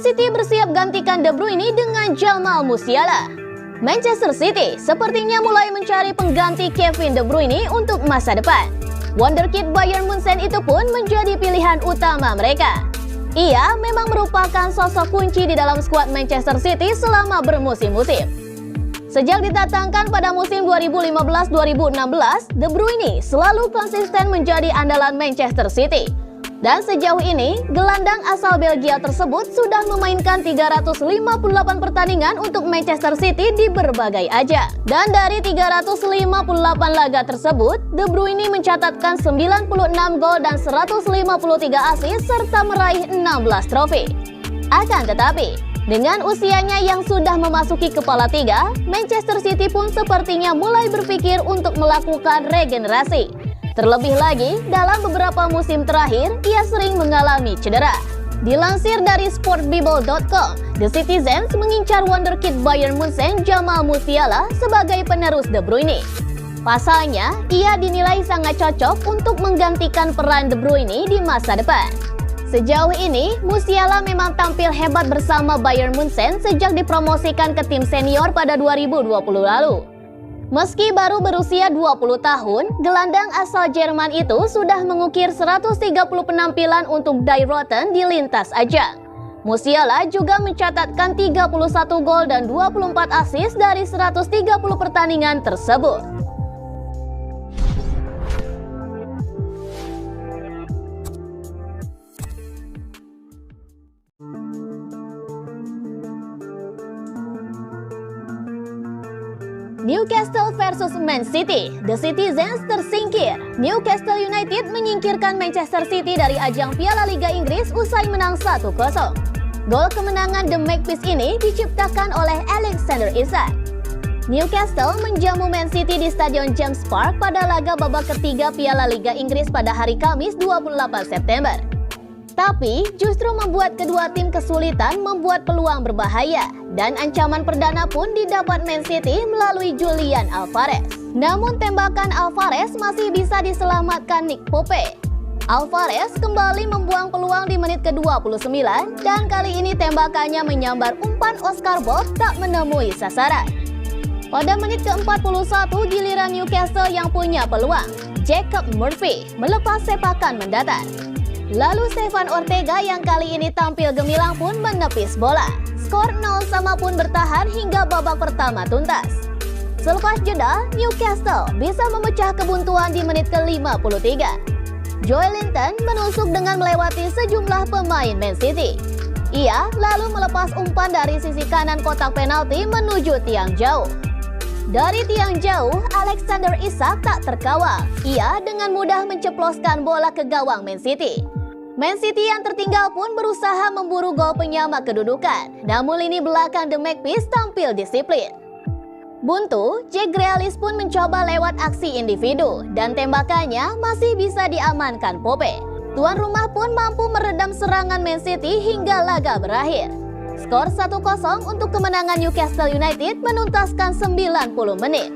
City bersiap gantikan De Bruyne dengan Jamal Musiala. Manchester City sepertinya mulai mencari pengganti Kevin De Bruyne untuk masa depan. Wonderkid Bayern Munchen itu pun menjadi pilihan utama mereka. Ia memang merupakan sosok kunci di dalam skuad Manchester City selama bermusim-musim. Sejak didatangkan pada musim 2015-2016, De Bruyne selalu konsisten menjadi andalan Manchester City. Dan sejauh ini, gelandang asal Belgia tersebut sudah memainkan 358 pertandingan untuk Manchester City di berbagai ajang. Dan dari 358 laga tersebut, De Bruyne mencatatkan 96 gol dan 153 assist serta meraih 16 trofi. Akan tetapi, dengan usianya yang sudah memasuki kepala tiga, Manchester City pun sepertinya mulai berpikir untuk melakukan regenerasi. Terlebih lagi, dalam beberapa musim terakhir, ia sering mengalami cedera. Dilansir dari sportbible.com, The Citizens mengincar wonderkid Bayern Munchen Jamal Musiala sebagai penerus De Bruyne. Pasalnya, ia dinilai sangat cocok untuk menggantikan peran De Bruyne di masa depan. Sejauh ini, Musiala memang tampil hebat bersama Bayern Munchen sejak dipromosikan ke tim senior pada 2020 lalu. Meski baru berusia 20 tahun, gelandang asal Jerman itu sudah mengukir 130 penampilan untuk Die Rotten di lintas ajang. Musiala juga mencatatkan 31 gol dan 24 assist dari 130 pertandingan tersebut. Newcastle versus Man City, The Citizens tersingkir. Newcastle United menyingkirkan Manchester City dari ajang Piala Liga Inggris usai menang 1-0. Gol kemenangan The Magpies ini diciptakan oleh Alexander Isak. Newcastle menjamu Man City di Stadion James Park pada laga babak ketiga Piala Liga Inggris pada hari Kamis 28 September. Tapi justru membuat kedua tim kesulitan membuat peluang berbahaya dan ancaman perdana pun didapat Man City melalui Julian Alvarez. Namun tembakan Alvarez masih bisa diselamatkan Nick Pope. Alvarez kembali membuang peluang di menit ke-29 dan kali ini tembakannya menyambar umpan Oscar Bob tak menemui sasaran. Pada menit ke-41 giliran Newcastle yang punya peluang. Jacob Murphy melepas sepakan mendatar. Lalu Stefan Ortega yang kali ini tampil gemilang pun menepis bola. Skor 0-0 pun bertahan hingga babak pertama tuntas. Selepas jeda, Newcastle bisa memecah kebuntuan di menit ke-53. Joelinton menusuk dengan melewati sejumlah pemain Man City. Ia lalu melepas umpan dari sisi kanan kotak penalti menuju tiang jauh. Dari tiang jauh, Alexander Isak tak terkawal. Ia dengan mudah menceploskan bola ke gawang Man City. Man City yang tertinggal pun berusaha memburu gol penyama kedudukan. Namun lini belakang The Magpies tampil disiplin. Buntu, Jack Grealish pun mencoba lewat aksi individu dan tembakannya masih bisa diamankan Pope. Tuan rumah pun mampu meredam serangan Man City hingga laga berakhir. Skor 1-0 untuk kemenangan Newcastle United menuntaskan 90 menit.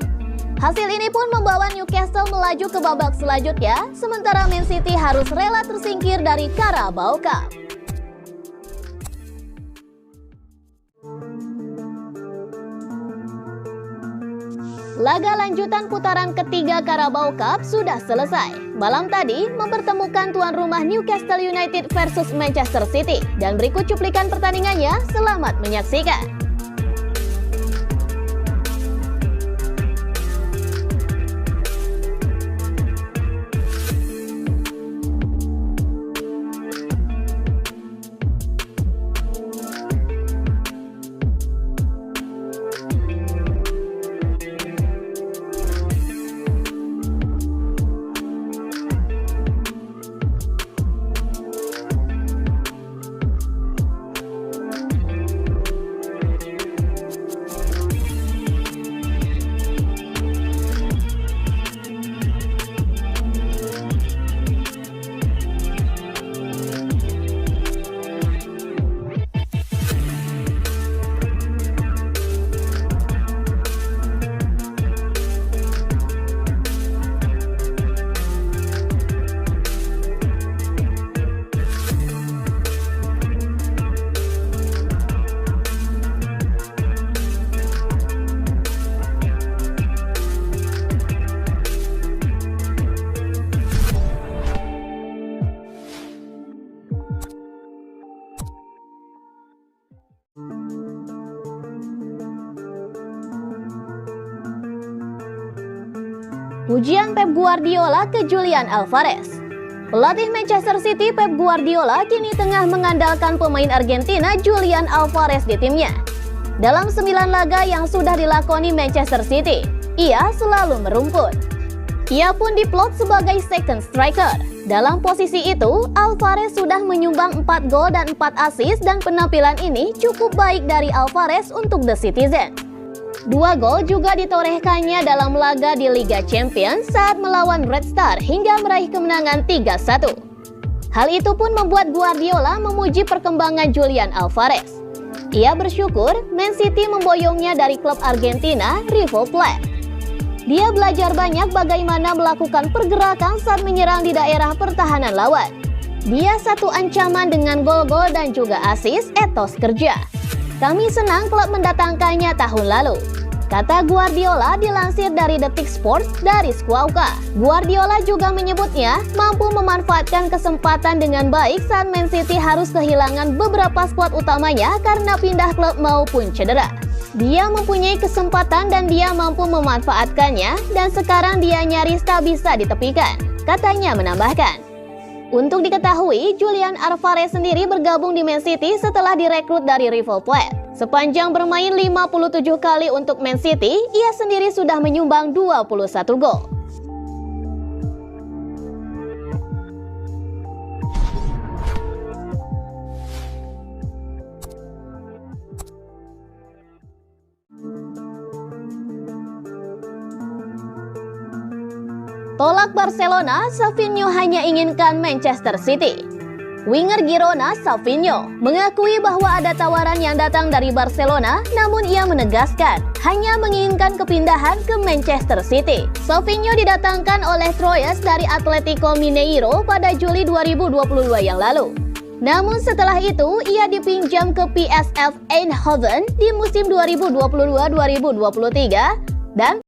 Hasil ini pun membawa Newcastle melaju ke babak selanjutnya, sementara Man City harus rela tersingkir dari Carabao Cup. Laga lanjutan putaran ketiga Carabao Cup sudah selesai. Malam tadi mempertemukan tuan rumah Newcastle United versus Manchester City. Dan berikut cuplikan pertandingannya, selamat menyaksikan. Pujian Pep Guardiola ke Julian Alvarez. Pelatih Manchester City Pep Guardiola kini tengah mengandalkan pemain Argentina Julian Alvarez di timnya. Dalam 9 laga yang sudah dilakoni Manchester City, ia selalu merumput. Ia pun diplot sebagai second striker. Dalam posisi itu, Alvarez sudah menyumbang 4 gol dan 4 assist dan penampilan ini cukup baik dari Alvarez untuk The Citizen. 2 gol juga ditorehkannya dalam laga di Liga Champions saat melawan Red Star hingga meraih kemenangan 3-1. Hal itu pun membuat Guardiola memuji perkembangan Julian Alvarez. Ia bersyukur Man City memboyongnya dari klub Argentina River Plate. Dia belajar banyak bagaimana melakukan pergerakan saat menyerang di daerah pertahanan lawan. Dia satu ancaman dengan gol-gol dan juga assist etos kerja. Kami senang klub mendatangkannya tahun lalu, kata Guardiola dilansir dari Detik Sports dari Squawka. Guardiola juga menyebutnya mampu memanfaatkan kesempatan dengan baik saat Man City harus kehilangan beberapa skuad utamanya karena pindah klub maupun cedera. Dia mempunyai kesempatan dan dia mampu memanfaatkannya dan sekarang dia nyaris tak bisa ditepikan, katanya menambahkan. Untuk diketahui, Julian Alvarez sendiri bergabung di Man City setelah direkrut dari River Plate. Sepanjang bermain 57 kali untuk Man City, ia sendiri sudah menyumbang 21 gol. Tolak Barcelona, Savinho hanya inginkan Manchester City. Winger Girona, Savinho, mengakui bahwa ada tawaran yang datang dari Barcelona, namun ia menegaskan hanya menginginkan kepindahan ke Manchester City. Savinho didatangkan oleh Troyes dari Atletico Mineiro pada Juli 2022 yang lalu. Namun setelah itu, ia dipinjam ke PSV Eindhoven di musim 2022-2023 dan